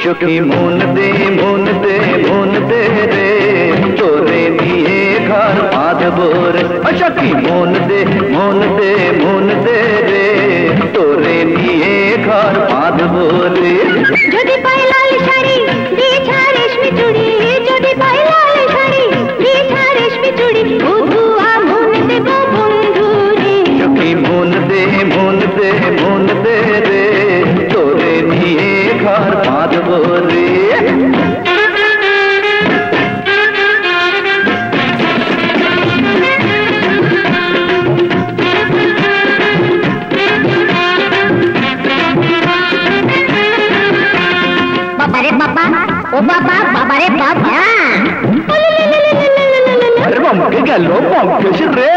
সখী মন দে মন দে মন দে রে তোরে নিয়ে ঘর বাঁধবো রে সখী মন দে মন দে মন দে রে তোরে নিয়ে ঘর বাঁধবো রে যদি পাই লাল শাড়ি বিছা রেশমি চুড়ি যদি পাই লাল শাড়ি বিছা রেশমি চুড়ি বধুয়া মন দেব বন্ধু রে সখী মন দে মন দে মন দে রে তোরে নিয়ে ঘর বাঁধবো রে বাবারে বাবা ও বাবা বাবারে বাবা আরে বমকে গেল বমকেশ রে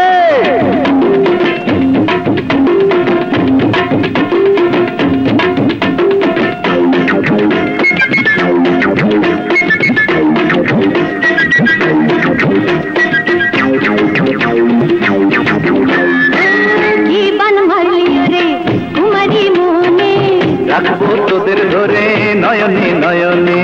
জীবন মারলিও রে কুমারী মনে রাখবো তোদের ধরে নয়নে নয়নে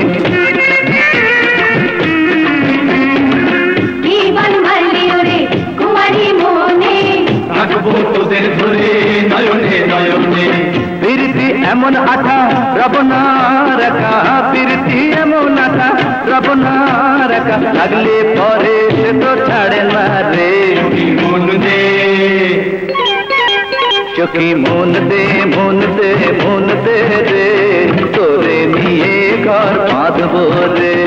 জীবন মারলিও রে কুমারী মনে রাখবো তোদের ধরে নয়নে নয়নে প্রীতি এমন আঠা রব না রাখা প্রীতি এমন আঠা রব না রাখা লাগলে পরে সে তো ছাড়ে না রে মন দে চোখি মন দে মন দে মন দে রে তোরে নিয়ে ঘর বাঁধবো রে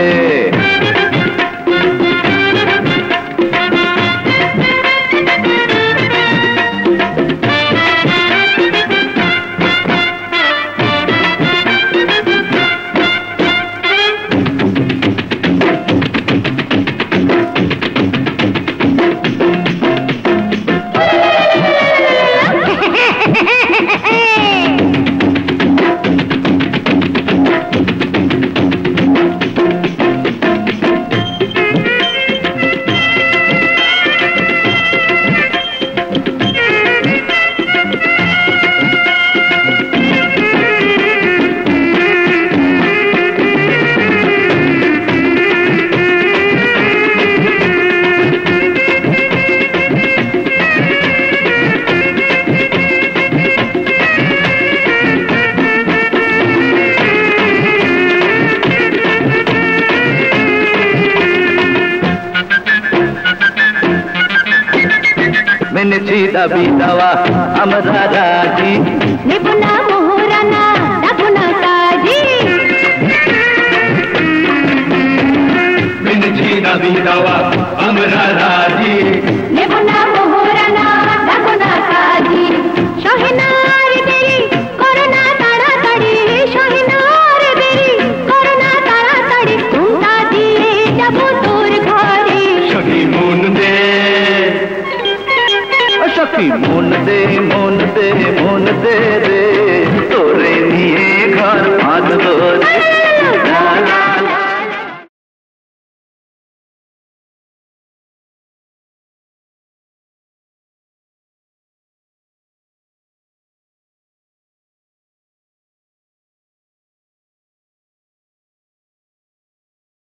মেনেছি দাবি দাওয়া আমরা রাজি নেব না মোহরানা দেব না কাজি মেনেছি দাবি দাওয়া আমরা রাজি